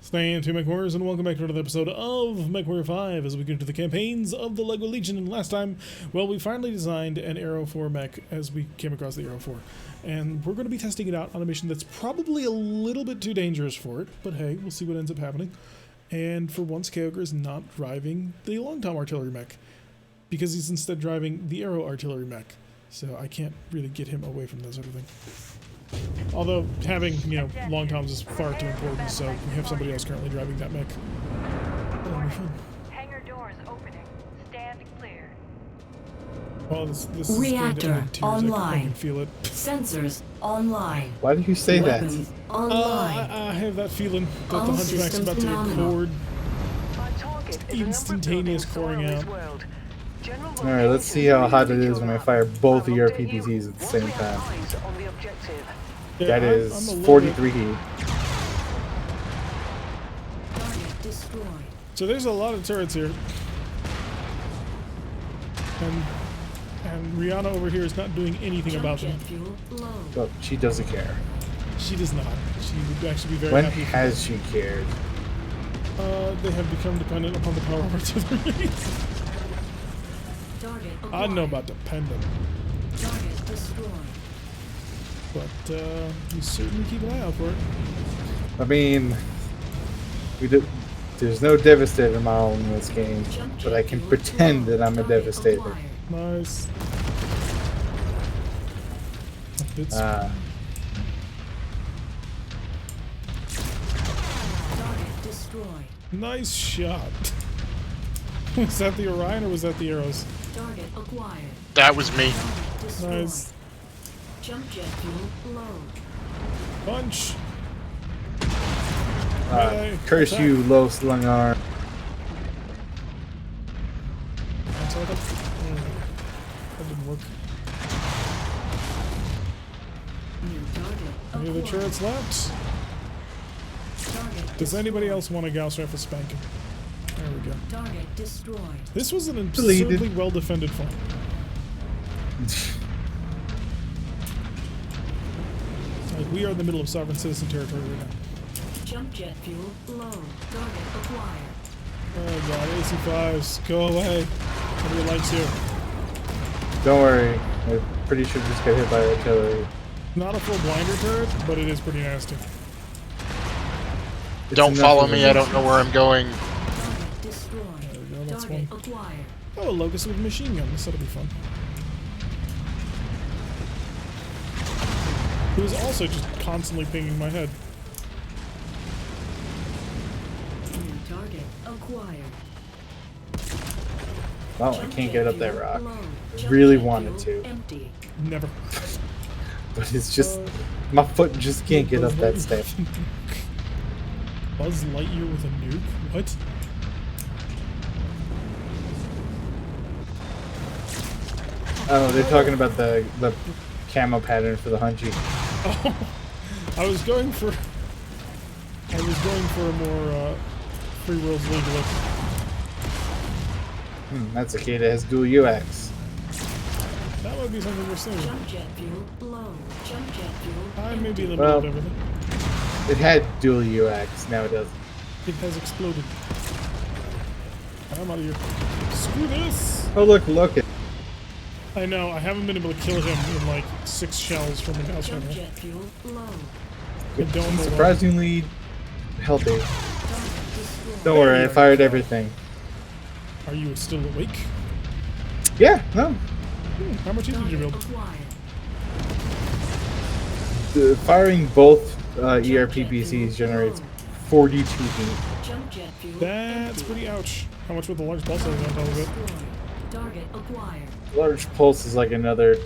Stay to MechWarriors and welcome back to another episode of MechWarrior 5 as we go to the campaigns of the LEGO Legion. And last time, well, we finally designed an Aero 4 mech as we came across the Aero 4. And we're going to be testing it out on a mission that's probably a little bit too dangerous for it, but hey, we'll see what ends up happening. And for once, Kyogre is not driving the long-tom artillery mech, because he's instead driving the Aero artillery mech. So I can't really get him away from that sort of thing. Although having, long toms is far too important, so we have somebody else currently driving that mech. That'll be fun. Hangar doors opening. Stand clear. Oh, this is Reactor going to end in tears. online. I can feel it. Sensors online. Why do you say Weapons that? online. I have that feeling that All the Hunchback's systems about to nominal. record. Our target is Instantaneous coring out. Alright, let's see how hot it is when I fire both of your PPCs at the same time. Yeah, That I'm is a little 43 bit- heat. Target destroyed. So there's a lot of turrets here. And Rihanna over here is not doing anything about them. Jet fuel low. Well, she doesn't care. She does not. She would actually be very When happy. has she cared? They have become dependent upon the power of artillery. Target I don't know acquired. about dependent, Target destroyed. but you certainly keep an eye out for it. I mean, there's no Devastator model in this game, but I can pretend that I'm a Target Devastator. acquired. Nice. It's Target destroyed. nice shot. Was that the Orion or was that the arrows? Target acquired. That was me. Target destroyed. Nice. Jump jet fuel low. Punch. Melee. Curse Attack. you, low slung arm. That's all that. That didn't work. New target Any of the acquired. turrets left? Target Does anybody destroyed. else want a Gauss rifle spanking? There we go. Target destroyed. This was an Deleted. absurdly well-defended fight. Like, we are in the middle of sovereign citizen territory right now. Jump jet fuel low. Target acquired. Oh god, AC-5s, go away. What are your lights here? Don't worry, I'm pretty sure just got hit by artillery. Not a full blinder turret, but it is pretty nasty. It's Don't enough follow of me, a- I don't know where I'm going. Target destroyed. There we go, that's Target one. acquired. Oh, a Locust with a machine gun. This ought to be fun. Who is also just constantly pinging my head. New target acquired. Well, I Jump can't jet get up that fuel rock. low. I Jump really jet wanted fuel to, Empty. Never. but it's just my foot just can't get up that step. Buzz Lightyear with a nuke? What? Oh, they're talking about the camo pattern for the Hunchy. Oh, I was going for a more Free World's League look. That's a key that has dual UX. That might be something we're seeing. Jump jet fuel low. Jump jet fuel I may be in the empty. middle of Well- everything. It had dual UX, now it doesn't. It has exploded. I'm out of here. Screw this! Oh look it. I know, I haven't been able to kill him in like 6 shells from the Gauss Jump rifle. jet fuel low. I don't know why. Surprisingly healthy. Target destroyed. Don't worry, I fired everything. Are you still awake? Yeah, no. How much heat did you Target build? acquired. Firing both ERPPCs generates 42 heat. Jump jet fuel That's empty. pretty ouch. How much with the large pulse on top of it? Destroyed. Target acquired. Large pulse is like another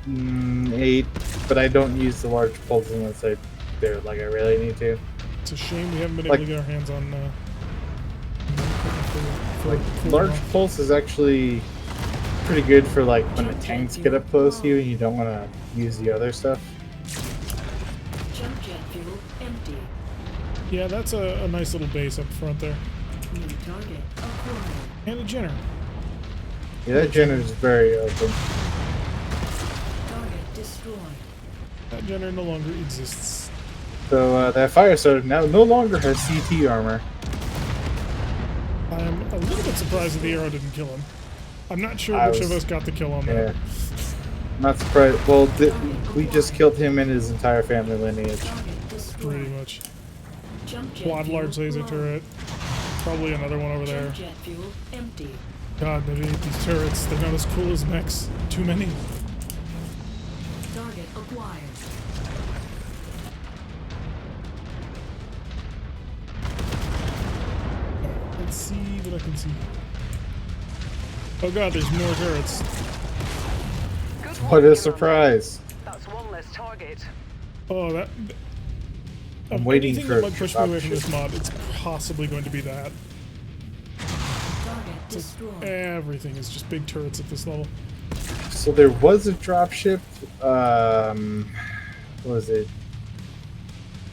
8, but I don't use the large pulse unless I do it like I really need to. It's a shame we haven't been able Like- to get our hands on Like large pulse is actually pretty good for like when the tanks get up close to you and you don't want to use the other stuff. Jump jet fuel empty. Yeah, that's a nice little base up front there. New target acquired. And a Jenner. Yeah, that generator's very open. Target destroyed. That Jenner no longer exists. So that fire starter now no longer has CT armor. I'm a little bit surprised that the arrow didn't kill him. I'm not sure I which was- of us got the kill on Yeah. that. Not surprised. Well, we just killed him and his entire family lineage. Target destroyed. Pretty much. Jump jet Quad fuel large laser low. turret. Probably another one over there. Jump jet fuel empty. God, they hate these turrets. They're not as cool as mechs. Too many. Target acquired. Let's see what I can see. Oh god, there's more turrets. Good What work, a Killer. surprise! That's one less target. Oh, that. I'm waiting anything for that a might push me away from dropship. this mod, it's possibly going to be that. Target destroyed. Everything is just big turrets at this level. So there was a dropship. What was it?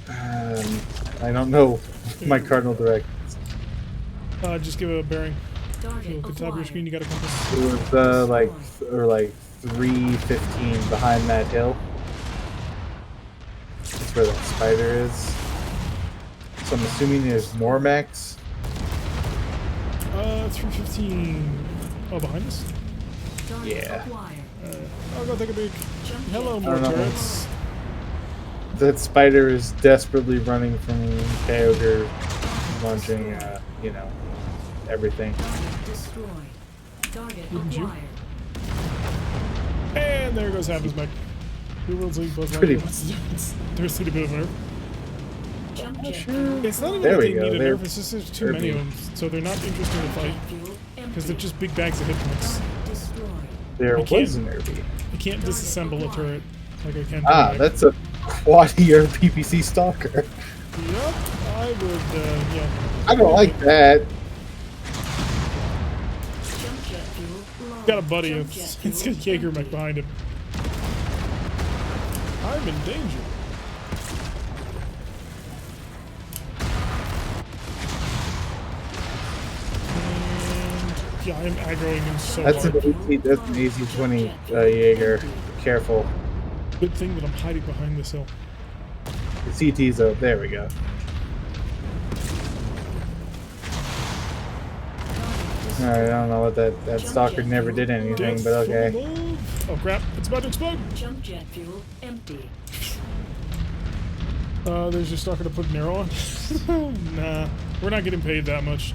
I don't know. My cardinal direct. Just give it a bearing. Target Look at the top of your screen, acquired. you got a compass. It was like 315 behind that hill. That's where that spider is. So I'm assuming there's more mechs. 315. Oh, behind us? Target Yeah. acquired. I'll go take a peek. Jump Hello, jet more I don't know. turrets. That spider is desperately running from Kyogre, launching, everything. Target destroyed. Target Wouldn't you? acquired. And there goes half his mech. Your world's league both Pretty There's a bit of nerf. Jump jet It's not even There that we they go, need a they're nerf, it's just there's too many of them, so they're not interesting to fight. fuel Because they're empty. just big bags of hit points. Destroyed. There I can't- was an Irby. You can't disassemble a turret like I can. for Ah, mech. that's a quad-ear PPC stalker. Yep, I would, yeah. I don't like that. Jump jet fuel low. Got a buddy, Jump it's jet got fuel Jaeger mech empty. behind him. I'm in danger. And, yeah, I'm aggroing him so That's hard. that's an AC-20 Jaeger. Careful. Good thing that I'm hiding behind this hill. The CT's up. There we go. Alright, I don't know what that stalker never did anything, but okay. Move. Oh crap, it's about to explode! Jump jet fuel empty. There's your stalker to put an arrow on. Nah, we're not getting paid that much.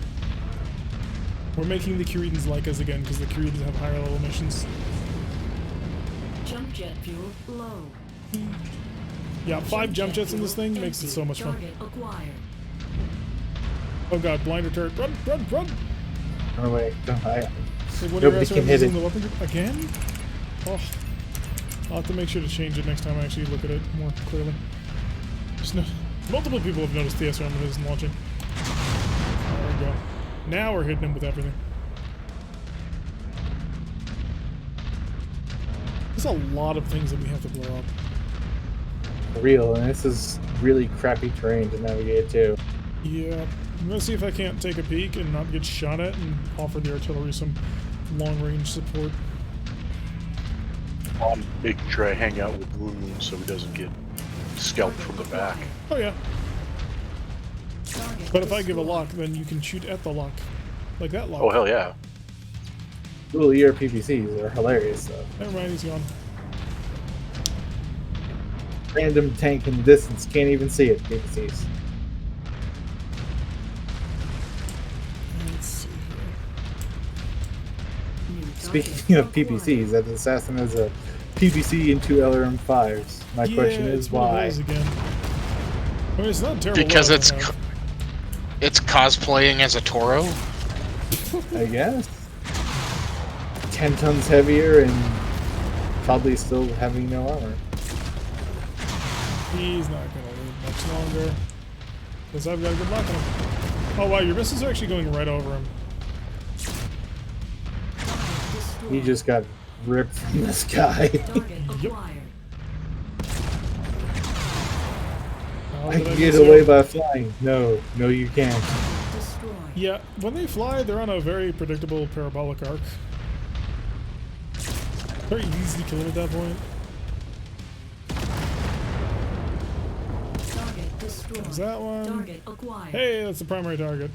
We're making the Curitans like us again because the Curitans have higher level missions. Jump jet fuel low. Yeah, 5 jump jets in this thing fuel makes it empty. so much fun. Target acquired. Oh god, blinder turret, run, run, run! Oh wait, don't I? Like, what Nobody are can hit using it. the weapon group again? Oh, I'll have to make sure to change it next time I actually look at it more clearly. Just no, multiple people have noticed the SRM isn't launching. There we go. Now we're hitting him with everything. There's a lot of things that we have to blow up. For real, and this is really crappy terrain to navigate too. Yeah, I'm gonna see if I can't take a peek and not get shot at and offer the artillery some long-range support. On big try, hang out with Moon so he doesn't get scalped from the back. Oh yeah, Target but if I give a destroyed. lock, then you can shoot at the lock. Like that lock. Oh hell yeah! Little ear PPCs are hilarious though. Never mind, he's gone. Random tank in the distance, can't even see it. PPCs. Let's see here. New target Speaking of acquired. PPCs, that assassin has a PPC into LRM5s. My question Yeah, is it's one of why? those again. I mean, it's not a terrible. Because weapon it's to have. it's cosplaying as a Toro. I guess. 10 tons heavier and probably still having no armor. He's not gonna live much longer. Because I've got a good lock on him. Oh wow, your missiles are actually going right over him. Destroyed. He just got ripped from the sky. Target acquired. How I did can miss get you? away by flying. No, no, you can't. Destroyed. Yeah, when they fly, they're on a very predictable parabolic arc. Very easy to kill them at that point. Target destroyed. There's that one. Target acquired. Hey, that's the primary target.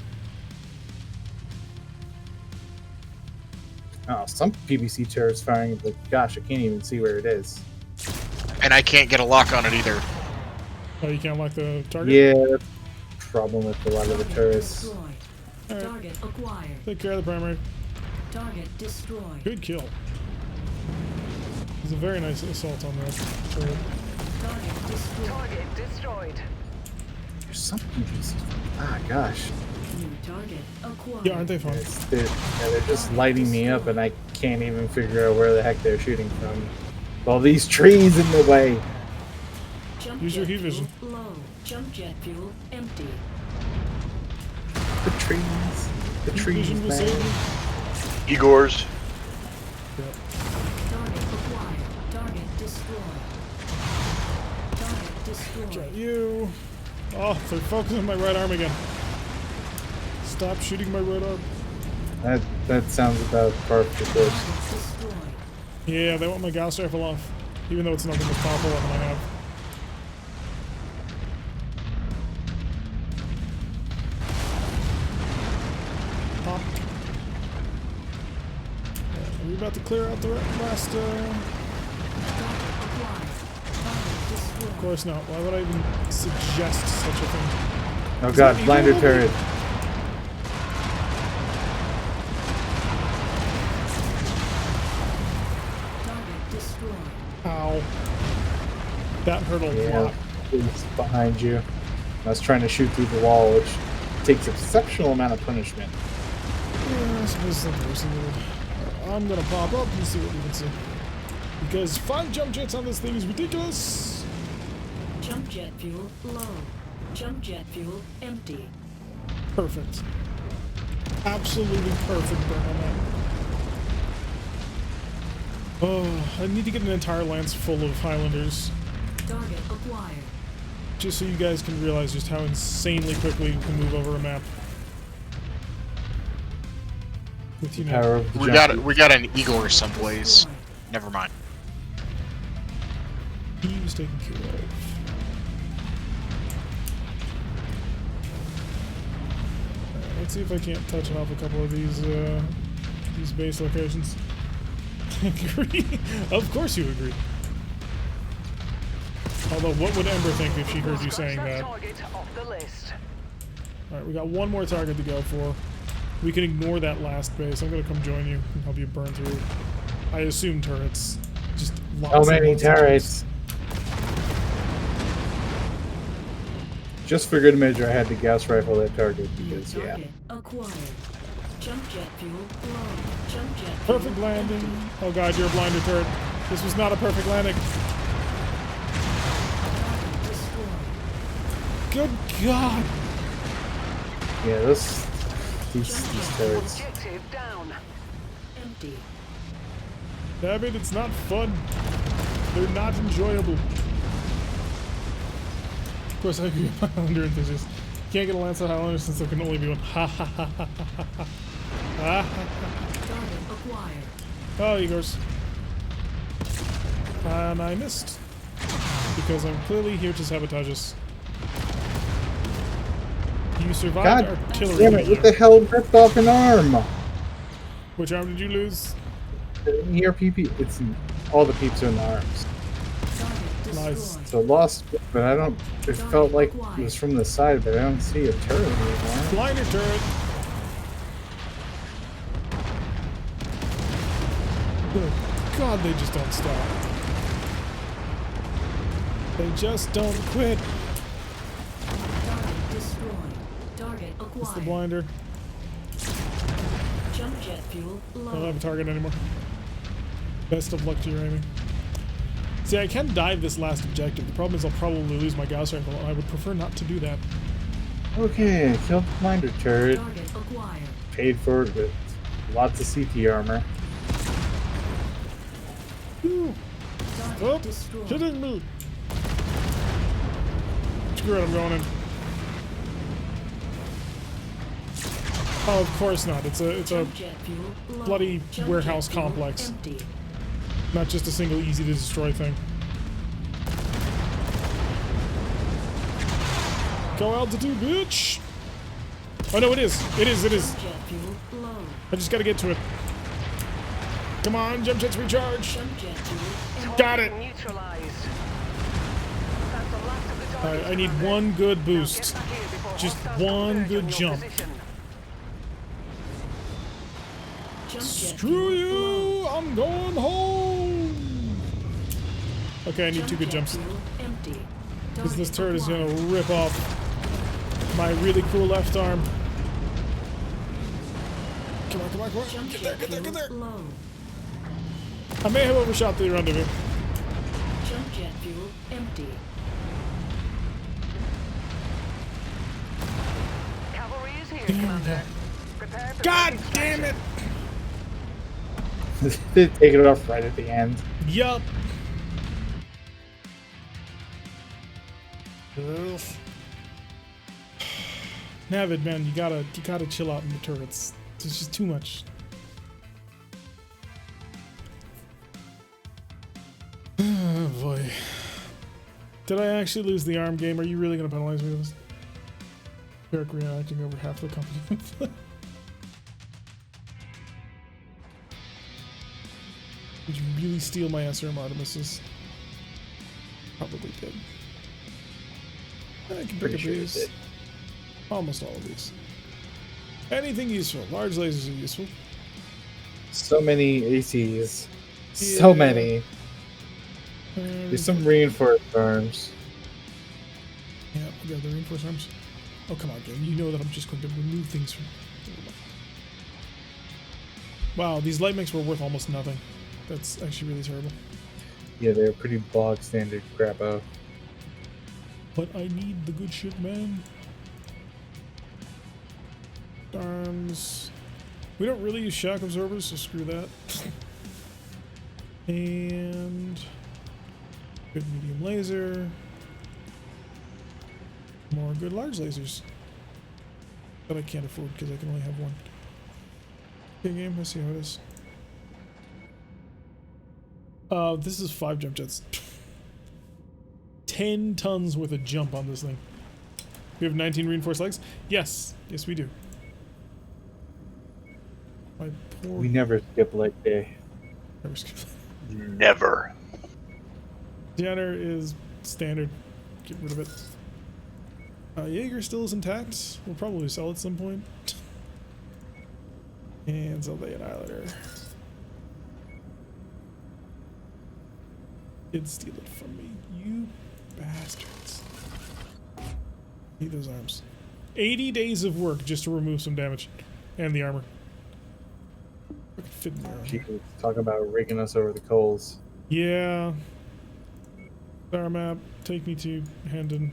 Oh, some PVC turret's firing, but gosh, I can't even see where it is. And I can't get a lock on it either. Oh, you can't lock the target? Yeah, that's a problem with a lot of the Target turrets. destroyed. Alright. Target acquired. Take care of the primary. Target destroyed. Good kill. There's a very nice assault on that turret. Target destroyed. Target destroyed. There's some PVC. Ah, gosh. New target acquired. Yeah, aren't they fun? They're just lighting me up, and I can't even figure out where the heck they're shooting from. All these trees in the way. Jump Use your jet heat vision. fuel low. Jump jet fuel empty. The trees. The trees, Vision will save man. you. Igor's. Yep. Target acquired. Target destroyed. Target Got destroyed. you. Oh, they're focusing on my right arm again. Stop shooting my right arm. That sounds about par for the course. Target destroyed. Yeah, they want my Gauss rifle off. Even though it's not the most powerful weapon I have. Pop. Are we about to clear out the last, Target acquired. Target destroyed. Of course not. Why would I even suggest such a thing? Oh Is god, that blinder Eagle? turret. Target destroyed. Ow. That hurt a Yeah, lot. it's behind you. I was trying to shoot through the wall, which takes exceptional amount of punishment. Yeah, I suppose that's the worst thing to do. I'm gonna pop up and see what we can see. Because 5 jump jets on this thing is ridiculous. Jump jet fuel low. Jump jet fuel empty. Perfect. Absolutely perfect burn on that. Oh, I need to get an entire lance full of Highlanders. Target acquired. Just so you guys can realize just how insanely quickly we can move over a map. With, you know, Power of the We got an Igor someplace. Destroyed. Never mind. he was taken care of. Let's see if I can't touch off a couple of these base locations. Agree? Of course you agree. Although, what would Ember think if she heard you saying Scratch that? target off the list. Alright, we got one more target to go for. We can ignore that last base. I'm gonna come join you and help you burn through, I assume, turrets. Just lots So and many lots of turrets. Just for good measure, I had to gas rifle that target because, yeah. Target acquired. Jump jet fuel low. Jump jet fuel Perfect landing. empty. Oh god, you're a blinder turret. This was not a perfect landing. Target destroyed. Good god. Yeah, these turrets. Objective down. Empty. Damn it, it's not fun. They're not enjoyable. Of course, I agree with my Highlander enthusiast. Can't get a lance of Highlander since there can only be one. Ha ha ha ha ha ha ha. Ah, ha, ha. Target acquired. Oh, Igors. And I missed. Because I'm clearly here to sabotage us. You survived God artillery. damn it, what the hell ripped off an arm? Which arm did you lose? Here, PP, it's all the peeps are in the arms. Target Nice. destroyed. So lost, but I don't, it felt like it was from the side, but I don't see a turret anymore. Blinder turret. Good God, they just don't stop. They just don't quit. Target destroyed. Target acquired. It's the blinder. Jump jet fuel I don't low. have a target anymore. Best of luck to your aiming. See, I can dive this last objective. The problem is I'll probably lose my Gauss rifle, and I would prefer not to do that. Okay, I killed the blinder turret, Target acquired. paid for it with lots of CT armor. Whew. Target Oh, destroyed. hitting me! Screw it, I'm going in. Oh, of course not. It's a Jump jet fuel low. bloody Jump warehouse jet fuel complex. Empty. not just a single easy to destroy thing. Go altitude, bitch! Oh no, it is. It is. It is. Jump jet fuel low. I just gotta get to it. Come on, jump jets recharge. Jump jet fuel Got it. Neutralized. That's the last of the targets, I need Commander. one good Now boost. get back here before Just hostiles one converge good on your jump. position. Jump jet Screw fuel low. you! I'm going home! Okay, I need two good Jump jet jumps. fuel empty. Because this turret Target is gonna acquired. rip off my really cool left arm. Come on, come on, come on. Jump Get there, jet get there, get fuel there. low. I may have overshot the rendezvous. Jump jet fuel empty. Cavalry is here, Commander. Prepare for God quick damn it! They take it off right at the end. Yup. Ugh. Navid, man, you gotta chill out in the turrets. It's just too much. Oh boy. Did I actually lose the arm game? Are you really gonna penalize me with this? Eric reacting over half the company. Did you really steal my SRM Artemises? Probably did. I can pick Pretty up sure it these. did. Almost all of these. Anything useful. Large lasers are useful. So many ACs. So Yeah. many. There's some reinforced arms. Yeah, we got the reinforced arms. Oh, come on, game. You know that I'm just going to remove things from... Wow, these light mechs were worth almost nothing. That's actually really terrible. Yeah, they're pretty bog standard crappo. But I need the good shit, man. Arms. We don't really use shock absorbers, so screw that. And... good medium laser. More good large lasers. That I can't afford because I can only have one. Okay, game, let's see how it is. This is 5 jump jets. 10 tons worth of jump on this thing. We have 19 reinforced legs? Yes. Yes, we do. My poor... We never skip leg day. Never skip. Never. Deanna is standard. Get rid of it. Jaeger still is intact. We'll probably sell at some point. And sell the Annihilator. Did steal it from me, you bastards. Need those arms. 80 days of work just to remove some damage. And the armor. I could fit in there. She was talking about raking us over the coals. Yeah. Star map. Take me to Herndon.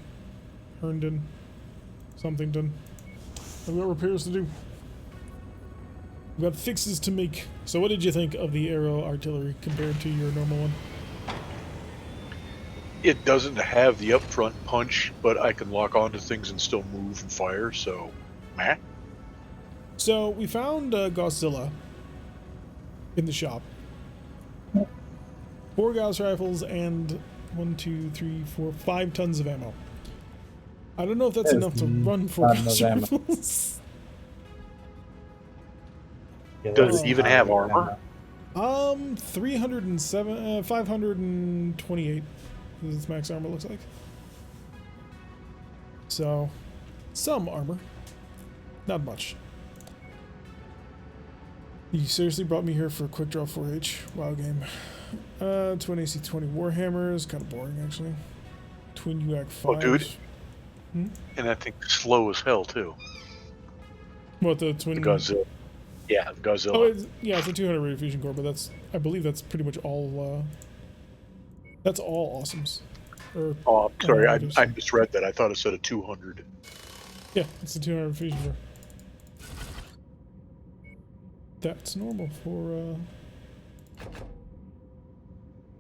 Somethington. I've got repairs to do. I've got fixes to make. So what did you think of the aero artillery compared to your normal one? It doesn't have the upfront punch, but I can lock onto things and still move and fire, so meh. So we found Godzilla in the shop. 4 Gauss rifles and 5 tons of ammo. I don't know if that's That is enough to run 4 ton of Gauss ammo. rifles. Yeah, Does that's it even not have good armor? ammo. 528 is its max armor looks like. So, some armor. Not much. You seriously brought me here for a quick draw 4H. Wow game. 20 AC-20 Warhammers. Kind of boring, actually. Twin UAC 5. Oh, dude. Hmm? And that thing's slow as hell, too. What, the twin... The Godzilla. Yeah, the Godzilla. Oh, yeah, it's a 200 radio fusion core, but I believe that's pretty much all, that's all awesomes. Or, Oh, I'm sorry, Annihilators. I misread that. I thought it said a 200. Yeah, it's a 200 fusion core. That's normal for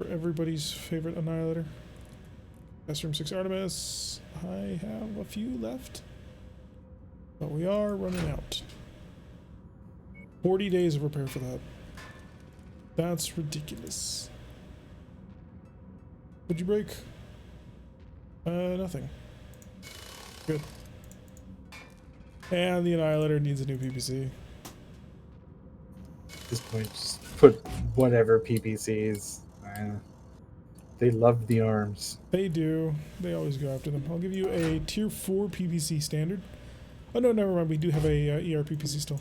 everybody's favorite Annihilator. SRM 6 Artemis. I have a few left, but we are running out. 40 days of repair for that. That's ridiculous. What'd you break? Nothing. Good. And the Annihilator needs a new PPC. At this point, just put whatever PPCs. They love the arms. They do. They always go after them. I'll give you a tier 4 PPC standard. Oh no, never mind. We do have a ER PPC still.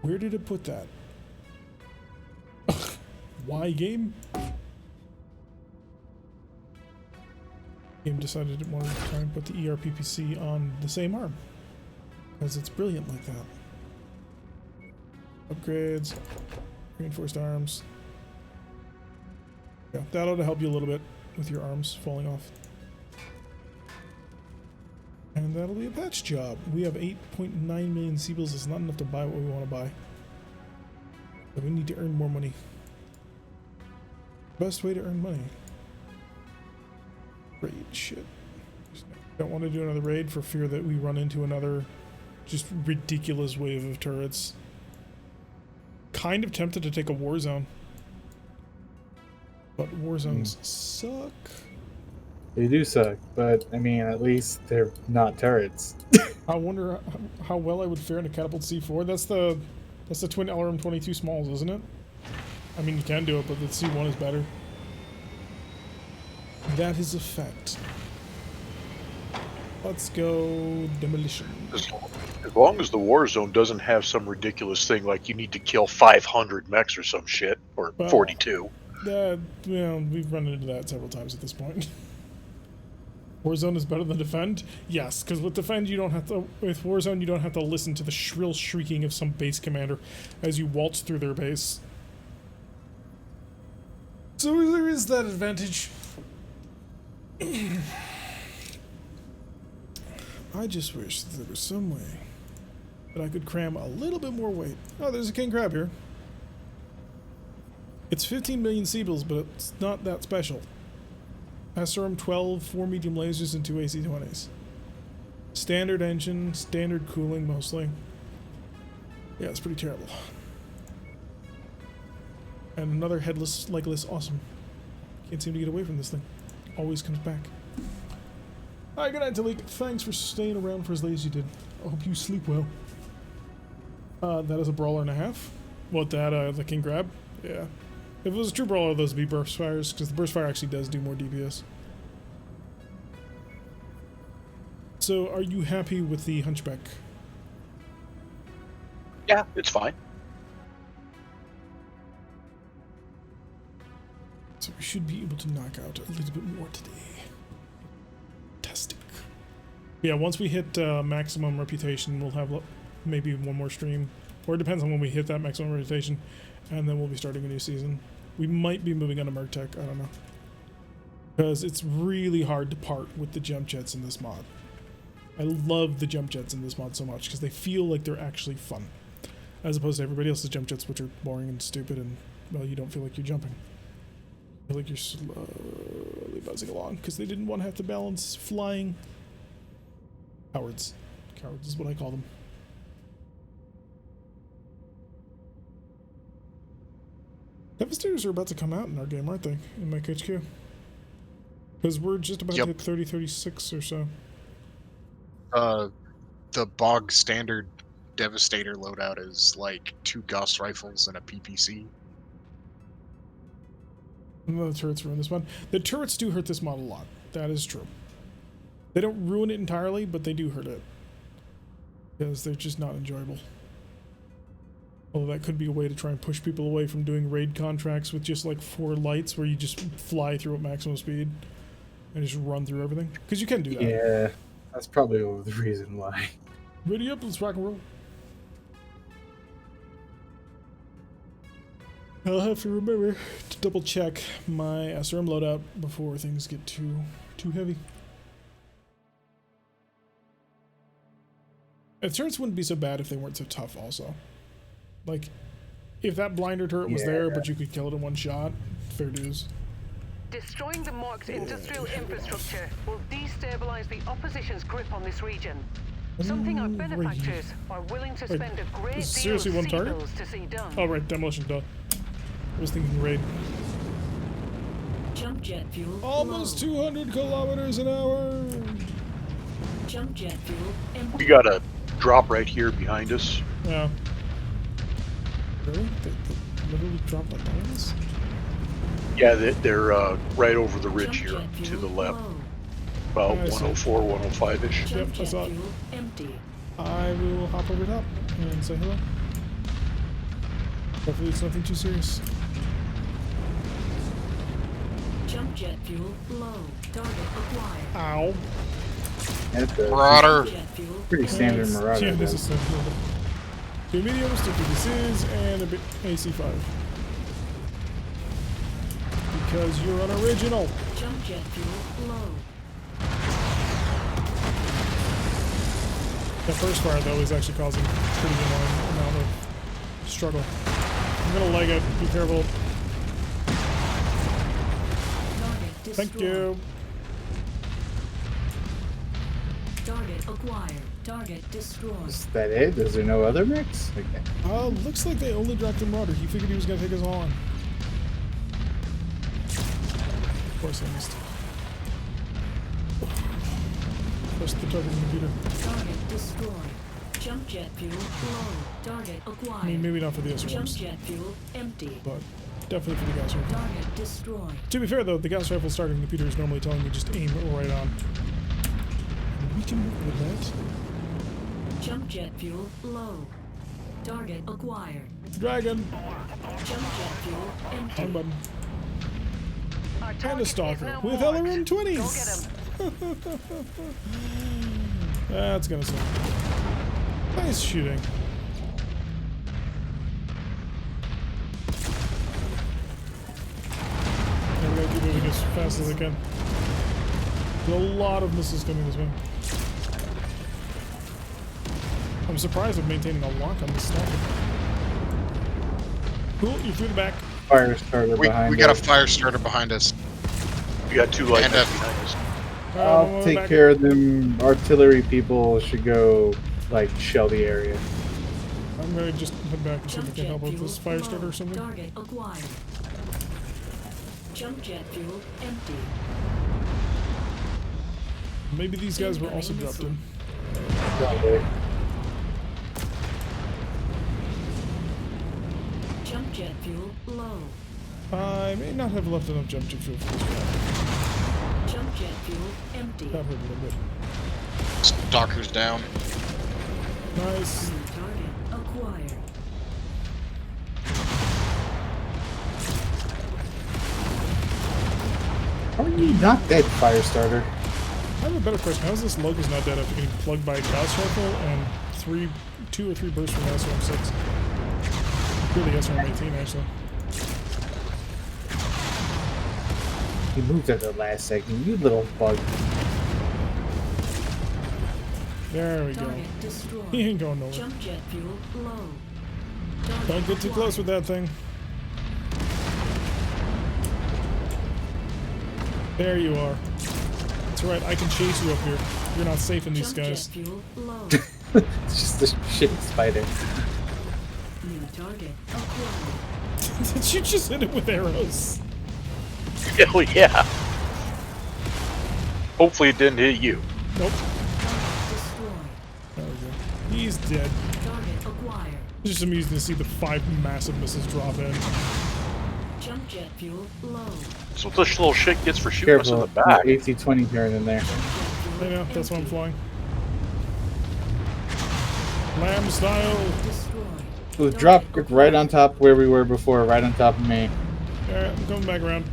Where did it put that? Why game? Game decided it wanted to try and put the ER PPC on the same arm. Because it's brilliant like that. Upgrades. Reinforced arms. Yeah, that ought to help you a little bit with your arms falling off. And that'll be a patch job. We have 8.9 million Seabills. It's not enough to buy what we want to buy. But we need to earn more money. Best way to earn money. Raid shit. Don't want to do another raid for fear that we run into another just ridiculous wave of turrets. Kind of tempted to take a war zone. But war zones suck. They do suck, but I mean, at least they're not turrets. I wonder how well I would fare in a catapult C4. That's the twin LRM-22 smalls, isn't it? I mean, you can do it, but the C1 is better. That is a fact. Let's go demolition. As long as the war zone doesn't have some ridiculous thing like you need to kill 500 mechs or some shit, or Well, 42. We've run into that several times at this point. Warzone is better than Defend? Yes, because with Defend you don't have to. With Warzone you don't have to listen to the shrill shrieking of some base commander as you waltz through their base. So there is that advantage. I just wish that there was some way that I could cram a little bit more weight. Oh, there's a king crab here. It's 15 million Seabills, but it's not that special. SRM-12, 4 medium lasers, and 2 AC-20s. Standard engine, standard cooling mostly. Yeah, it's pretty terrible. And another headless, legless, awesome. Can't seem to get away from this thing. Always comes back. Alright, good night, Talik. Thanks for staying around for as late as you did. I hope you sleep well. That is a brawler and a half. What, that, the king crab? Yeah. If it was a true brawler, those would be burst fires, because the burst fire actually does do more DPS. So, are you happy with the hunchback? Yeah, it's fine. So we should be able to knock out a little bit more today. Fantastic. Yeah, once we hit maximum reputation, we'll have maybe one more stream. Or it depends on when we hit that maximum reputation. And then we'll be starting a new season. We might be moving on to RogueTech, I don't know. Because it's really hard to part with the jump jets in this mod. I love the jump jets in this mod so much because they feel like they're actually fun. As opposed to everybody else's jump jets, which are boring and stupid and, well, you don't feel like you're jumping. You feel like you're slowly buzzing along because they didn't want to have to balance flying. Cowards. Cowards is what I call them. Devastators are about to come out in our game, aren't they? In Mech HQ. Because we're just about to hit 30-36 or so. The bog standard Devastator loadout is like 2 Gauss rifles and a PPC. The turrets ruin this one. The turrets do hurt this mod a lot. That is true. They don't ruin it entirely, but they do hurt it. Because they're just not enjoyable. Although that could be a way to try and push people away from doing raid contracts with just like 4 lights where you just fly through at maximum speed and just run through everything. Because you can do that. Yeah, that's probably the reason why. Ready up, let's rock and roll. I'll have to remember to double check my SRM loadout before things get too heavy. The turrets wouldn't be so bad if they weren't so tough also. Like, if that blinder turret was there, but you could kill it in one shot, fair dues. Destroying the Mechs' industrial infrastructure will destabilize the opposition's grip on this region. Something our benefactors are willing to spend a great deal of seriously one target? Seabills to see done. Oh right, demolition, duh. I was thinking raid. Jump Jump jet fuel. Almost low. 200 kilometers an hour. Jump jet fuel. Empty. We got a drop right here behind us. Yeah. Really? They literally dropped like diamonds? Yeah, they're right over the ridge Jump here jet to fuel the left. low. About I see. 104, 105-ish. Jump Yep, I jet saw it. fuel empty. I will hop over top and say hello. Hopefully it's nothing too serious. Jump jet fuel low. Target acquired. Ow. That's a Marauder. Jet fuel. pretty standard Yes. Marauder. Yeah, this then. is standard. Two mediums, two PDCs, and a bit AC5. Because you're unoriginal. Jump jet fuel low. The first fire, though, is actually causing a pretty annoying amount of struggle. I'm gonna leg it. Be careful. Target destroyed. Thank you. Target acquired. Target destroyed. Is that it? Is there no other mix? Okay. Looks like they only dropped him Marauder. He figured he was gonna take us all on. Of course I missed. Press the target computer. Target destroyed. Jump jet fuel low. Target acquired. I mean, maybe not for the Jump SRMs, jet fuel empty. but definitely for the gas rifle. Target destroyed. To be fair, though, the gas rifle starting computer is normally telling me just aim it right on. And we can work with that. Jump jet fuel low. Target acquired. Dragon! Jump jet fuel empty. Wrong button. Our And target a is stalker now with marked. LRM Go 20s! get him. That's gonna suck. Nice shooting. Yeah, we gotta keep moving as fast as I can. There's a lot of missiles coming this way. I'm surprised I'm maintaining a lock on this stalker. Cool, you're through the back. Fire starter We behind got a us. fire starter behind us. We got two light And, mechs behind us. I'll take care of them. Artillery people should go, like, shell the area. I'm gonna just head back and see if I Jump can jet help with fuel this fire starter low. or something. Target acquired. Jump jet fuel empty. Maybe these guys were also Incoming dropped in. Probably. Jump jet fuel low. I may not have left enough jump jet fuel for this guy. Jump jet fuel empty. That hurt a little bit. Stalker's down. Nice. New target acquired. How are you not dead, fire starter? I have a better question. How is this Locust not dead after getting plugged by a Gauss rifle and two or three bursts from the SRM-6? Really, SRM-18 actually. He moved at the last second, you little bug. There we go. Target destroyed. He ain't going nowhere. Jump jet fuel low. Don't get too close with that thing. There you are. That's right, I can chase you up here. You're not safe in these Jump guys. jet fuel low. It's just a shitty spider. New target acquired. Did you just hit it with arrows? Hell yeah. Hopefully it didn't hit you. Nope. Target destroyed. There we go. He's dead. Target acquired. It's just amusing to see the 5 massive missiles drop in. Jump jet fuel low. That's what this little shit gets for shooting us in Careful, the back. AC-20 turn in there. Jump jet fuel I know, that's why I'm empty. flying. Lamb style. Destroyed. Ooh, drop right on top where we were before, right on top of me. Alright, I'm coming back around.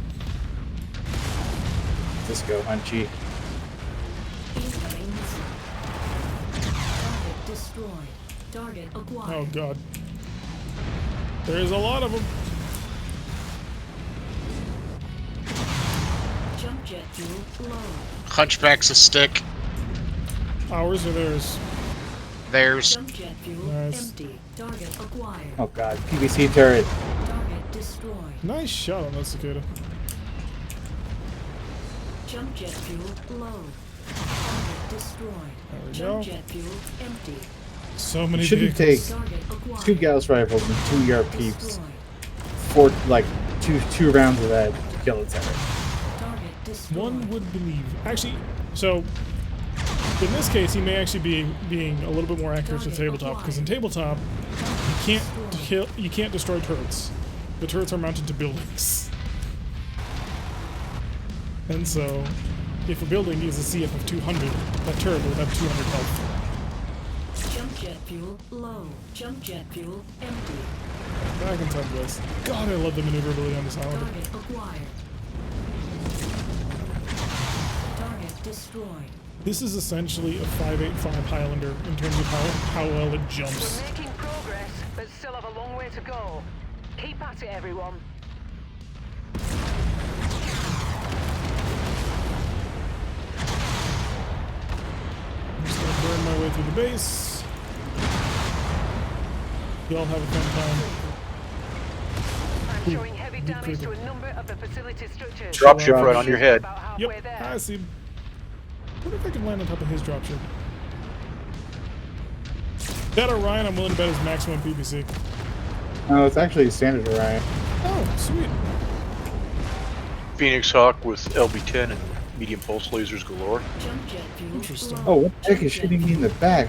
Just go, Hunchy. Incoming missile. Target destroyed. Target acquired. Oh god. There's a lot of them. Jump jet fuel low. Hunchback's a stick. Ours or theirs? There's Jump jet fuel Nice. empty. Target acquired. Oh god, PVC turret. Target destroyed. Nice shot on that cicada. Jump jet fuel low. Target destroyed. There we Jump go. jet fuel empty. So many Should have vehicles. taken Target acquired. 2 Gauss rifles and 2 Yard peeps. Destroyed. 4, like, two rounds of that to kill a turret. destroyed. One would believe. Actually, so in this case, he may actually be being a little bit more accurate to tabletop, because in tabletop, you can't destroy turrets. The turrets are mounted to buildings, and so if a building is a CF of 200, that turret will have 200 health. Jump jet fuel low. Jump jet fuel empty. Back in Southwest. God, I love the maneuverability on this island. Target acquired. Target destroyed. This is essentially a 585 Highlander in terms of how well it jumps. We're making progress, but still have a long way to go. Keep at it, everyone. I'm just gonna burn my way through the base. Y'all have a fun time. I'm showing heavy damage to a number of the facility structures. Dropship right on your head. About halfway Yep, there. I see him. What if I can land on top of his dropship? That Orion, I'm willing to bet is maximum PPC. No, it's actually standard Orion. Oh, sweet. Phoenix Hawk with LB-10 and medium pulse lasers galore. Jump jet fuel Interesting. low. Oh, what the heck is shooting me in the back?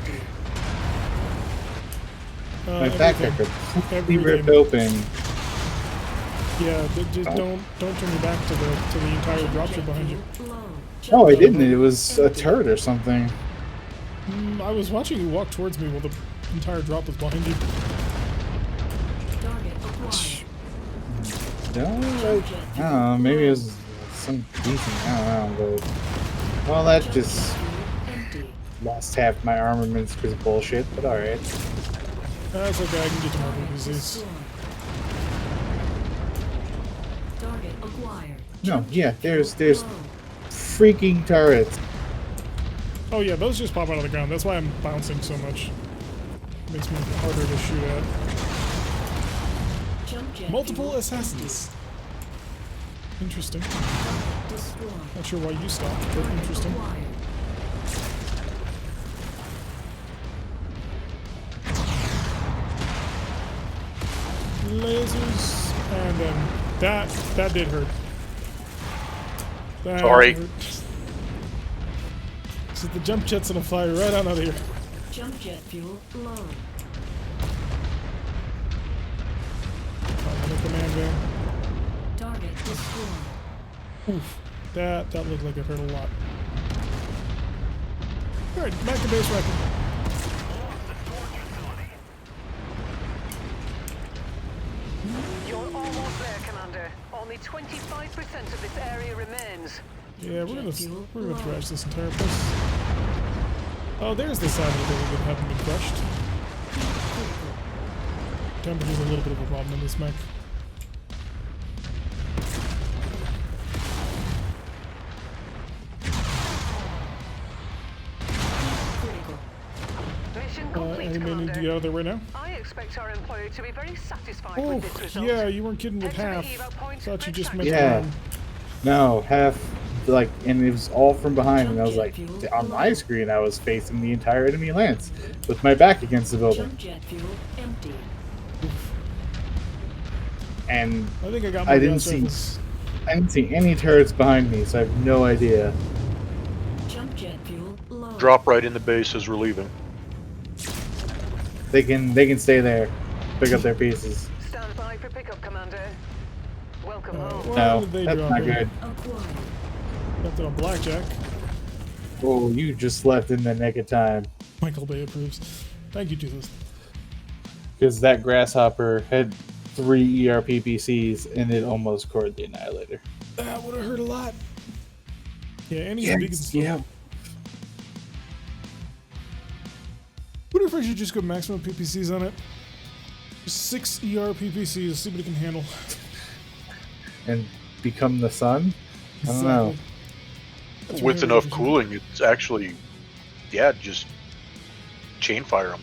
My back got completely ripped open. Yeah, just don't turn your back to the entire dropship behind you. No, I didn't. It was a turret or something. I was watching you walk towards me while the entire drop was behind you. Target acquired. No, I don't know. Maybe it was some decent. I don't know, but well, that just Empty. lost half my armaments because of bullshit. But all right. That's okay. I can get to more PPCs. Destroyed. Target acquired. No, yeah. There's Low. freaking turrets. Oh yeah, those just pop out of the ground. That's why I'm bouncing so much. Makes me harder to shoot at. Jump jet Multiple fuel assassins. Interesting. destroyed. Not sure why you stopped, but interesting. Acquired. Lasers, and then that did hurt. That Sorry. hurt. So the jump jet's gonna fly right on out of here. Jump jet fuel low. Another command van. Target destroyed. Oof. That looked like it hurt a lot. Alright, back to base record. You're almost there, Commander. Only 25% of this area remains. Yeah, we're gonna trash this entire place. Oh, there's the side of the building that haven't been crushed. Temperature's a little bit of a problem in this mech. Critical. Mission complete, Any man need to Commander. get out of there right now? I expect our employer to be very satisfied Oh, with this result. yeah, you weren't kidding with Head half. to the evac point, Thought you let's just track meant Yeah. one. No, half like, and it was all from behind. And I was like, on my screen, I was facing the entire enemy lance with my back against the building, Jump jet fuel empty. and I think I got my I didn't gas see, rifles. I didn't see any turrets behind me, so I have no idea. Jump jet fuel low. Drop right in the base as we're leaving. They can stay there, pick up their pieces. Stand by for pickup, Commander. Welcome Well, home. No, did they that's drop not it? good. Acquired. Left it on blackjack. Oh, you just left in the nick of time. Michael Bay approves. Thank you, Jesus. Because that grasshopper had 3 ERPPCs and it almost cored the Annihilator. That would have hurt a lot. Yeah, and he's Yes, big as yeah. What if I should just go maximum PPCs on it? Just 6 ER PPCs, see what it can handle. And become the sun? I don't know. That's With really enough efficient. cooling, it's actually, yeah, just chain fire them.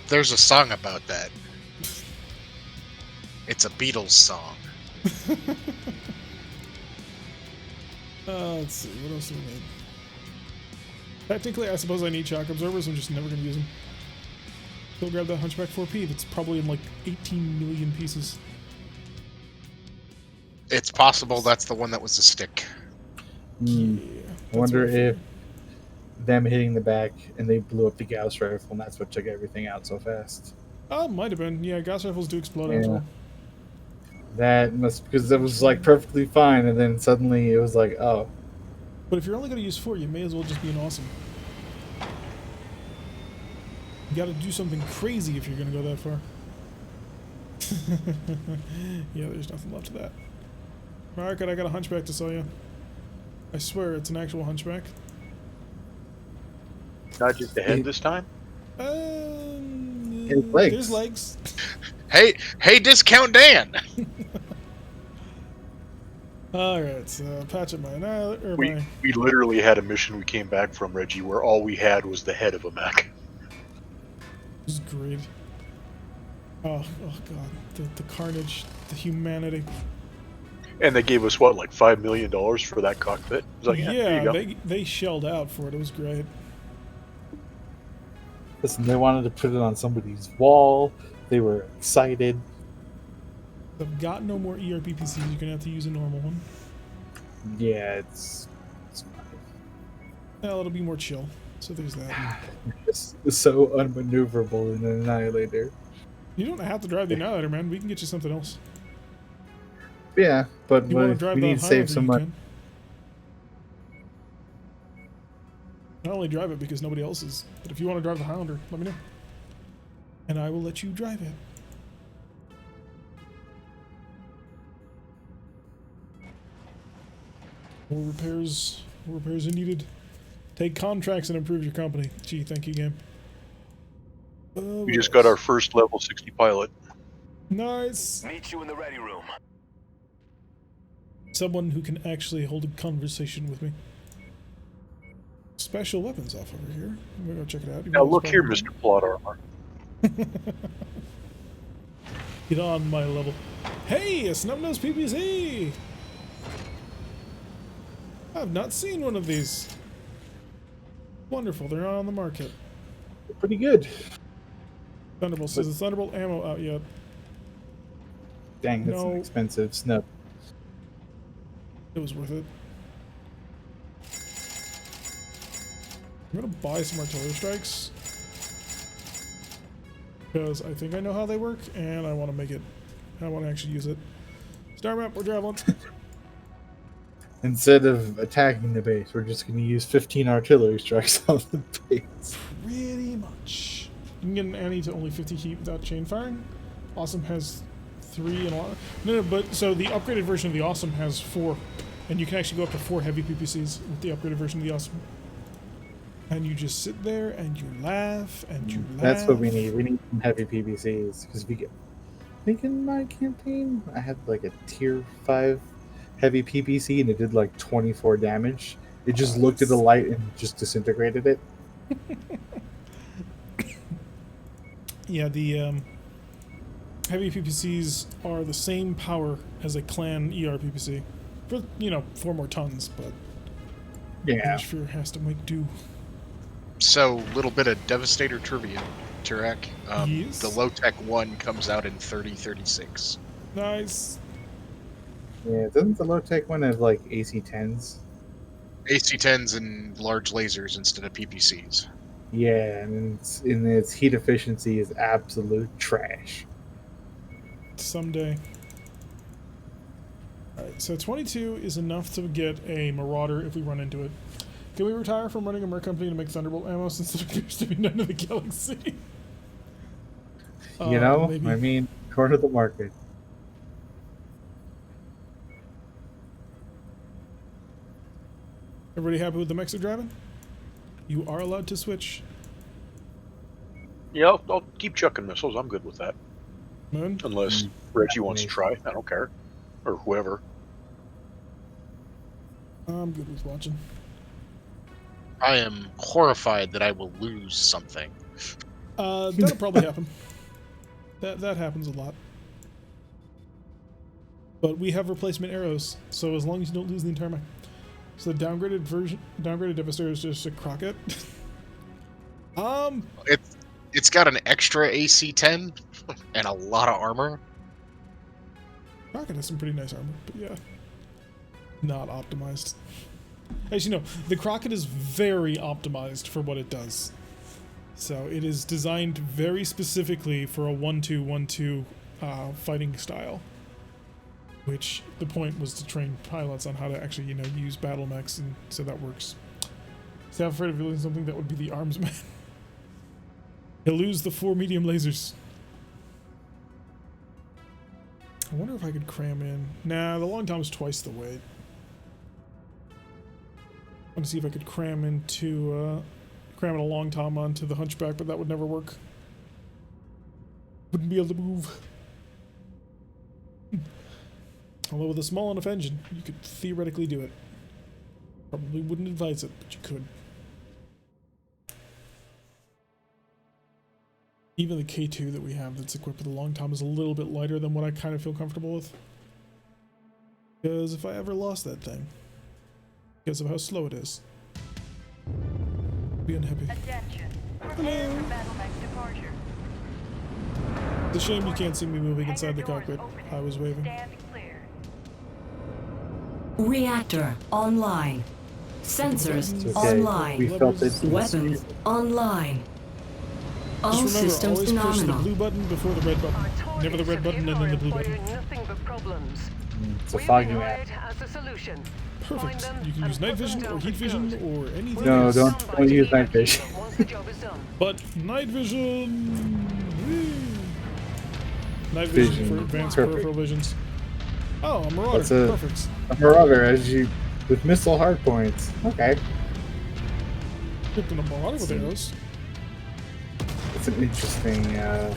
There's a song about that. It's a Beatles song. Let's see, what else do we need? Technically, I suppose I need shock absorbers, I'm just never going to use them. Go grab that Hunchback 4P that's probably in like 18 million pieces. It's possible that's the one that was a stick. Hmm. Yeah. I that's wonder what I if figured. them hitting the back and they blew up the Gauss rifle, and that's what took everything out so fast. Oh, might have been. Yeah, gas rifles do explode after Yeah. all. That must because it was like perfectly fine, and then suddenly it was like, oh, But if you're only going to use 4, you may as well just be an awesome. You got to do something crazy if you're going to go that far. Yeah, there's nothing left of that. Alright, I got a hunchback to sell you. I swear it's an actual hunchback. Not just the head this time. His legs. There's legs. Hey, Discount Dan! Alright, so patch up my annihilator. We literally had a mission we came back from, Reggie, where all we had was the head of a mech. This is great. Oh god, the carnage, the humanity. And they gave us what, like $5 million for that cockpit? It was like, yeah, there you go. they shelled out for it. It was great. listen, they wanted to put it on somebody's wall. They were excited. I've got no more ERPPCs. You're gonna have to use a normal one. Yeah, it's Well, it'll be more chill. So there's that. just so unmaneuverable in an Annihilator. You don't have to drive the Annihilator, man. We can get you something else. Yeah, but You want to drive we the need to Highlander, save some you money. can. I only drive it because nobody else is. But if you want to drive the Highlander, let me know. And I will let you drive it. More repairs are needed. Take contracts and improve your company. Gee, thank you, game. We just got our first level 60 pilot. Nice. Meet you in the ready room. Someone who can actually hold a conversation with me. Special weapons off over here. I'm gonna go check it out. Now look here, Mr. Plot Armor. Get on my level. Hey, a snub-nosed PPC! I've not seen one of these. Wonderful, they're not on the market. Pretty good. Thunderbolt. Is the Thunderbolt ammo out yet? Dang, that's No. an expensive snub. It was worth it. I'm gonna buy some artillery strikes. Because I think I know how they work, and I want to make it. I want to actually use it. Star map, we're traveling. Instead of attacking the base, we're just going to use 15 artillery strikes on the base. Pretty much. You can get an Annie to only 50 heat without chain firing. Awesome has 3 and a lot. No, but so the upgraded version of the Awesome has 4, and you can actually go up to 4 heavy PPCs with the upgraded version of the Awesome. And you just sit there and you laugh and you laugh. That's what we need. We need some heavy PVCs because we get. I think in my campaign, I had like a tier 5 heavy PPC and it did like 24 damage. It just looked at the light and just disintegrated it. Yeah, the heavy PPCs are the same power as a clan ER PPC. For, 4 more tons, but Yeah. Ashfur has to make do. So, little bit of Devastator trivia, Turek. Yes. The low-tech one comes out in 3036. Nice. Yeah, doesn't the low tech one have like AC-10s? AC-10s and large lasers instead of PPCs. Yeah, and its heat efficiency is absolute trash. Someday. Alright, so 22 is enough to get a Marauder if we run into it. Can we retire from running a merc company to make Thunderbolt ammo since it appears to be none of the galaxy? You know, maybe. I mean, corner the market. Everybody happy with the mechs they're driving? You are allowed to switch. Yeah, I'll keep chucking missiles. I'm good with that. Moon? Unless Reggie wants to try. I don't care. Or whoever. I'm good with watching. I am horrified that I will lose something. That'll probably happen. That happens a lot. But we have replacement arrows, so as long as you don't lose the entire mech. So the downgraded Devastator is just a Crockett. It's got an extra AC-10 and a lot of armor. Crockett has some pretty nice armor, but yeah. Not optimized. Actually, no. The Crockett is very optimized for what it does. So it is designed very specifically for a 1-2-1-2 fighting style. Which the point was to train pilots on how to actually, you know, use battle mechs, and so that works. So I'm afraid of losing something that would be the arms man. He'll lose the 4 medium lasers. I wonder if I could cram in. Nah, the long tom is twice the weight. I want to see if I could cram into cram in a long tom onto the hunchback, but that would never work. Wouldn't be able to move. Although with a small enough engine, you could theoretically do it. Probably wouldn't advise it, but you could. Even the K2 that we have that's equipped with a long tom is a little bit lighter than what I kind of feel comfortable with. Because if I ever lost that thing, because of how slow it is, I'd be unhappy. Attention. Hello. Battle mech departure. It's a shame you can't see me moving inside the cockpit. I was waving. Stand clear. Reactor online. Sensors It's okay. online. We felt it. Weapons online. All Just remember, systems always push the nominal. blue button before the red button. Never the red button and then the blue button. Nothing but problems. It's a foggy map. As a solution. Perfect. You can use night vision or heat vision or anything No, else. don't use night vision. Once the job is done. But night vision. Night vision for advanced Perfect. peripheral visions. Oh, a marauder. That's a- Perfect. A marauder as you with missile hardpoints. Okay. Picked in a marauder with arrows. It's an interesting mech.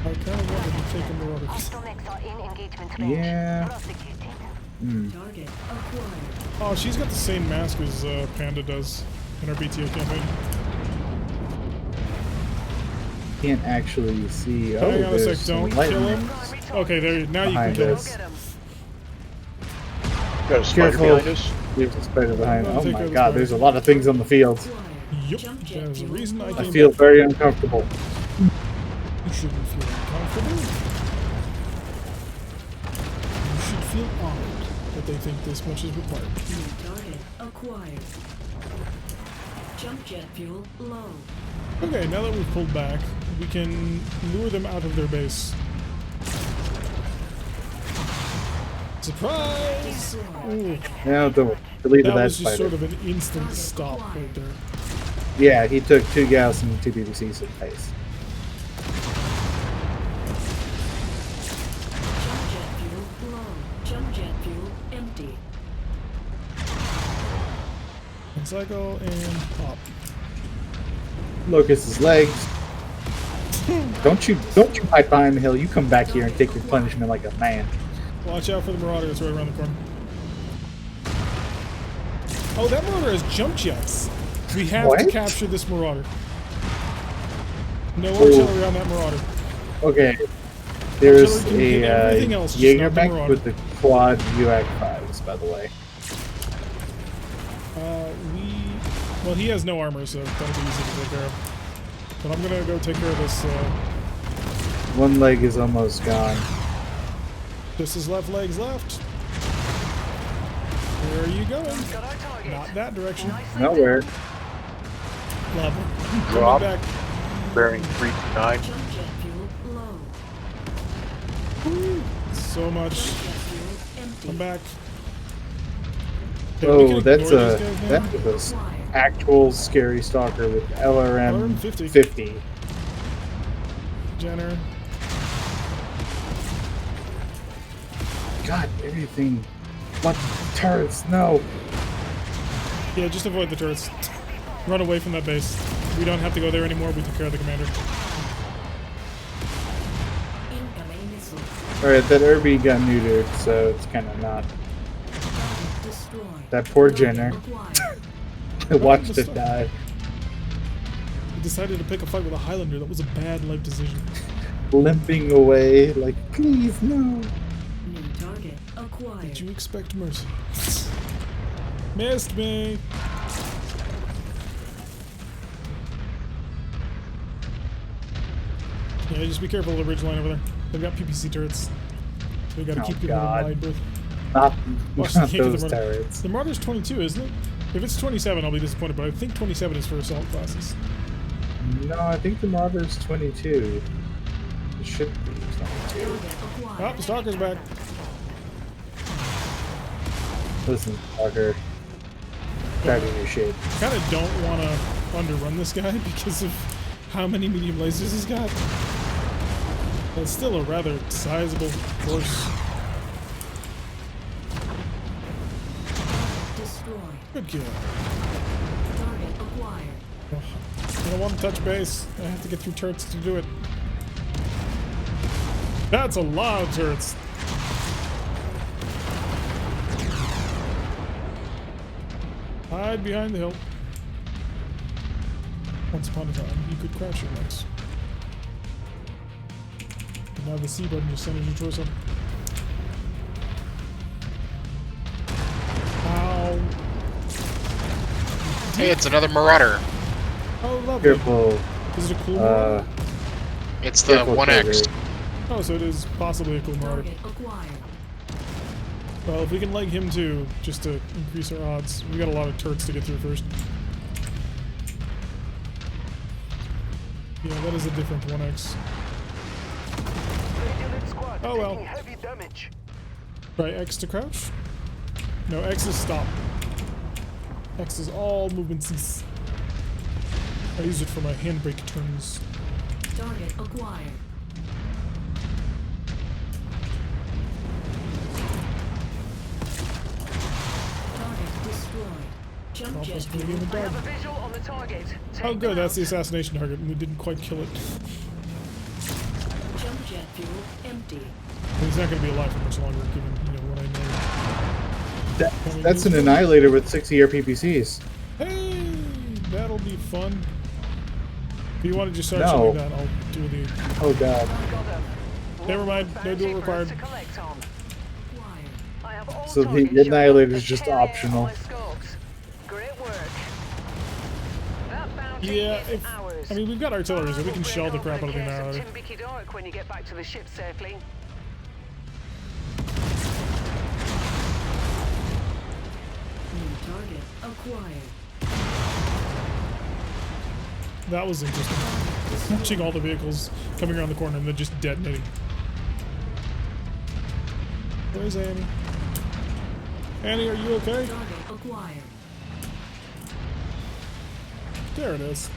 I kind of wanted to take a marauder. Hostile mechs are in engagement range. Yeah. Prosecuted. Target acquired. Oh, she's got the same mask as Panda does in our BTO campaign. Can't actually see. Hang on a there's sec, don't some kill lightning. him. Okay, there. Now you can Behind kill us. him. Get him. Got a spider Careful. behind us. There's a spider behind. I'll Oh take my care of god, the there's a lot of things on the field. Yup, Jump jet there's a fuel. reason I I came feel back. very uncomfortable. You shouldn't feel uncomfortable. You should feel honored that they think this much is required. New target acquired. Jump jet fuel low. Okay, now that we've pulled back, we can lure them out of their base. Surprise! Ooh, Now deleted that that was just spider. sort of an instant stop right there. Yeah, he took 2 gas and 2 BBCs to the face. Jump jet fuel low. Jump jet fuel empty. And cycle and pop. Locust's legs. Don't you hide behind the hill. You come back here and take your punishment like a man. Watch out for the Marauder, it's right around the corner. Oh, that Marauder has jump jets. We have to What? capture this Marauder. No artillery on that Marauder. Okay. There's Artillery can hit a everything else, just Jaeger not the mech Marauder. with the quad UAC-5s, by the way. Well, he has no armor, so that'll be easy to take care of. But I'm gonna go take care of this. One leg is almost gone. Just his left leg's left. Where are you going? Got our target. Not that direction. Nicely Nowhere. done. Love. Drop. Coming back. Bearing 329. Jump jet fuel low. So much. Jump jet fuel empty. Come back. Okay, we Oh, can that's ignore a these guys now. that was actual scary stalker with LRM 50. 50. Jenner. God, everything. What turrets? No. Yeah, just avoid the turrets. Run away from that base. We don't have to go there anymore. We took care of the commander. Incoming missile. All right, that Irby got neutered, so it's kind of not. Target destroyed. That poor Target Jenner. acquired. I watched it die. We decided to pick a fight with a Highlander. That was a bad life decision. Limping away, like, please, no. New target acquired. Did you expect mercy? Missed me. Yeah, just be careful of the ridge line over there. They've got PPC turrets. We gotta Oh, keep people God. in wide berth. Not, Watch, not you can't get those the Marauder. turrets. The Marauder's 22, isn't it? If it's 27, I'll be disappointed, but I think 27 is for assault classes. No, I think the Marauder's 22. It should be 22. Oh, the Stalker's back. Listen, Stalker. Grab your shit. Kind of don't want to underrun this guy because of how many medium lasers he's got. That's still a rather sizable force. Good kill. Target acquired. Oh, I don't want to touch base. I have to get through turrets to do it. That's a lot of turrets. Hide behind the hill. Once upon a time, you could crash your legs. But now the C button just centers your torso. Ow. Hey, it's another Marauder. Oh, lovely. Careful. Is it a cool Marauder? It's the Careful, 1X. Trigger. Oh, so it is possibly a cool Marauder. Target acquired. Well, if we can leg him too, just to increase our odds. We got a lot of turrets to get through first. Yeah, that is a different 1X. Oh well. Try X to crouch? No, X is stop. X is all movement cease. I use it for my handbrake turns. Target acquired. Target destroyed. Jump jet Almost gonna be in fuel. the I dark. have a visual on the target. Take Oh good, them that's the out. assassination target, and we didn't quite kill it. Jump jet fuel empty. He's not gonna be alive for much longer, given, you know, what I know. That's an Annihilator with 60 PPCs. Hey, that'll be fun. If you want to just start No. showing that, I'll do the... Oh god. I've got them. Never mind, no duel 130 required. to collect on. Acquired. I have all So the targets showing Annihilator's as just carrier on optional. my scopes. Great work. That bounty Yeah, is if, ours. I mean, we've got artillery, so we can shell the crap out of the Annihilator. Timbiki Dark when you get back to the ship safely. New target acquired. That was interesting. Watching all the vehicles coming around the corner and then just detonating. Where's Annie? Annie, are you okay? Target acquired. There it is.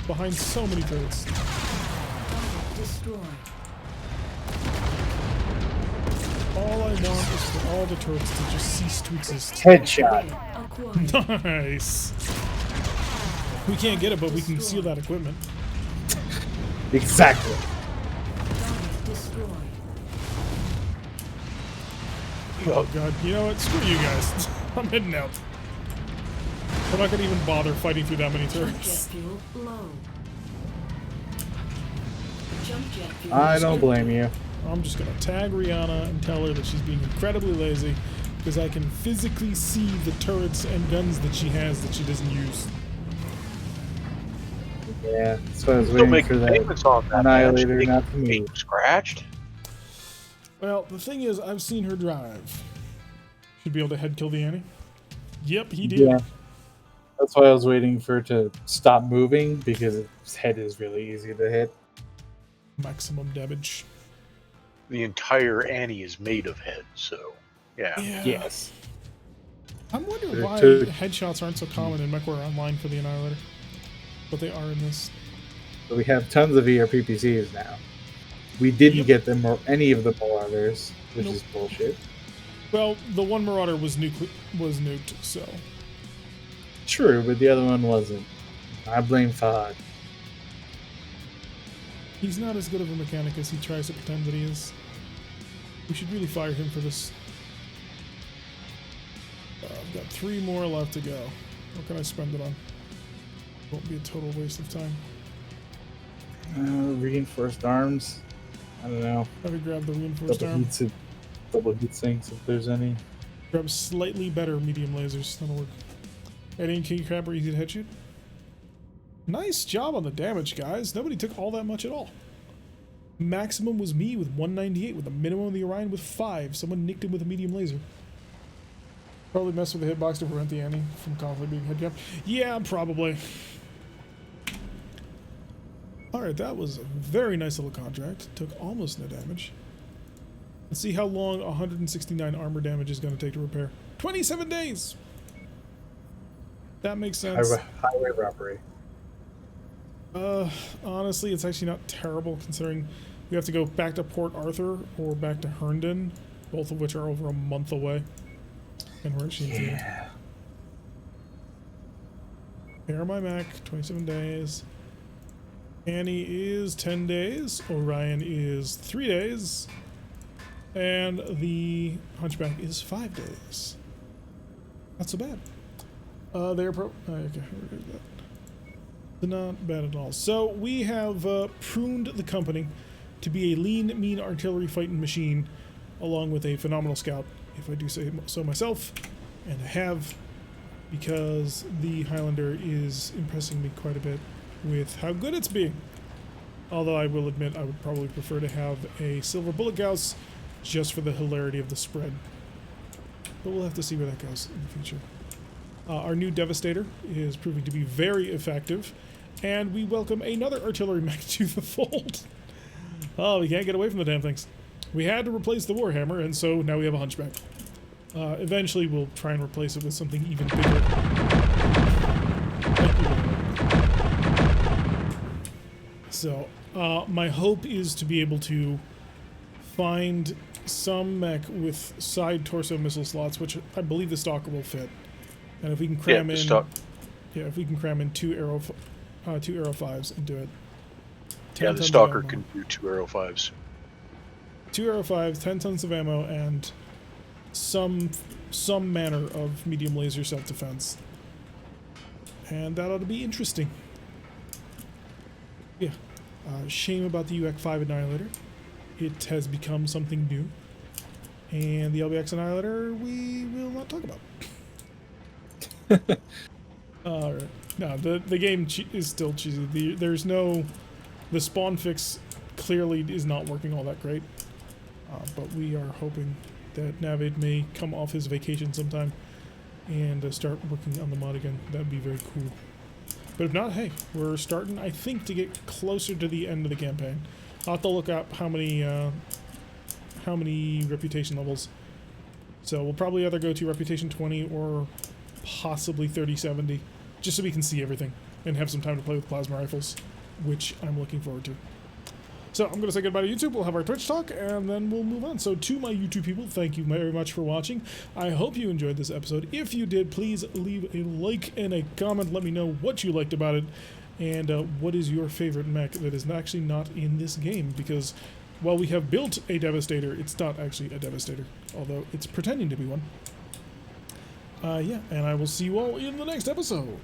Behind so many turrets. Target destroyed. All I want is for all the turrets to just cease to exist. Headshot. Target acquired. Nice. We can't get it, but we can steal that equipment. Exactly. Target destroyed. Oh god, you know what? Screw you guys. I'm heading out. I'm not gonna even bother fighting through that many Jump jet turrets. fuel low. Jump jet fuel. I don't blame you. I'm just gonna tag Rihanna and tell her that she's being incredibly lazy because I can physically see the turrets and guns that she has that she doesn't use. Yeah, that's why I was Still waiting making for that payments on that. Annihilator match. not to move. Being scratched. Well, the thing is, I've seen her drive. Should be able to head kill the Annie. Yep, he did. Yeah. That's why I was waiting for it to stop moving because its head is really easy to hit. Maximum damage. The entire Annie is made of head, so yeah. Yes. I'm wondering But it why took- headshots aren't so common in MechWarrior Online for the Annihilator. But they are in this. So we have tons of PPCs now. We didn't Yep. get them or any of the Marauders, which Nope. is bullshit. Well, the one Marauder was nuked, so... True, but the other one wasn't. I blame Fahad. He's not as good of a mechanic as he tries to pretend that he is. We should really fire him for this. I've got 3 more left to go. What can I spend it on? Won't be a total waste of time. Reinforced arms. I don't know. Let me grab the reinforced arm. Double heat sinks if there's any. Grab slightly better medium lasers. That'll work. Eddie and King Crab are easy to head shoot. Nice job on the damage, guys. Nobody took all that much at all. Maximum was me with 198, with a minimum of the Orion with 5. Someone nicked him with a medium laser. Probably messed with the hitbox to prevent the Annie from constantly being headcapped. Yeah, probably. Alright, that was a very nice little contract. Took almost no damage. Let's see how long 169 armor damage is going to take to repair. 27 days! That makes sense. Highway robbery. Honestly, it's actually not terrible considering we have to go back to Port Arthur or back to Herndon, both of which are over a month away. And we're actually Yeah. Air my mech, 27 days. Annie is 10 days. Orion is 3 days. And the Hunchback is 5 days. Not so bad. They're okay, we're good. Not bad at all. So we have pruned the company to be a lean, mean artillery fighting machine, along with a phenomenal scout, if I do say so myself, and I have, because the Highlander is impressing me quite a bit with how good it's being. Although I will admit I would probably prefer to have a silver bullet gauss just for the hilarity of the spread. But we'll have to see where that goes in the future. Our new Devastator is proving to be very effective, and we welcome another artillery mech to the fold. Oh, we can't get away from the damn things. We had to replace the Warhammer, and so now we have a Hunchback. Eventually we'll try and replace it with something even bigger. So, my hope is to be able to find some mech with side torso missile slots, which I believe the Stalker will fit. And if we can cram if we can cram in two Aero 5s and do it. Yeah, the Stalker can do 2 Aero 5s. 2 Aero 5s, 10 tons of ammo, and some manner of medium laser self-defense. And that ought to be interesting. Yeah. Shame about the UX5 Annihilator. It has become something new. And the LBX Annihilator we will not talk about. Alright. No, the game is still cheesy. The spawn fix clearly is not working all that great. But we are hoping that Navid may come off his vacation sometime and start working on the mod again. That'd be very cool. But if not, hey, we're starting, I think, to get closer to the end of the campaign. I'll have to look up how many reputation levels. So we'll probably either go to reputation 20 or possibly 3070, just so we can see everything and have some time to play with plasma rifles, which I'm looking forward to. So I'm going to say goodbye to YouTube. We'll have our Twitch talk, and then we'll move on. So to my YouTube people, thank you very much for watching. I hope you enjoyed this episode. If you did, please leave a like and a comment. Let me know what you liked about it, and what is your favorite mech that is actually not in this game, because while we have built a Devastator, it's not actually a Devastator, although it's pretending to be one. Yeah, and I will see you all in the next episode.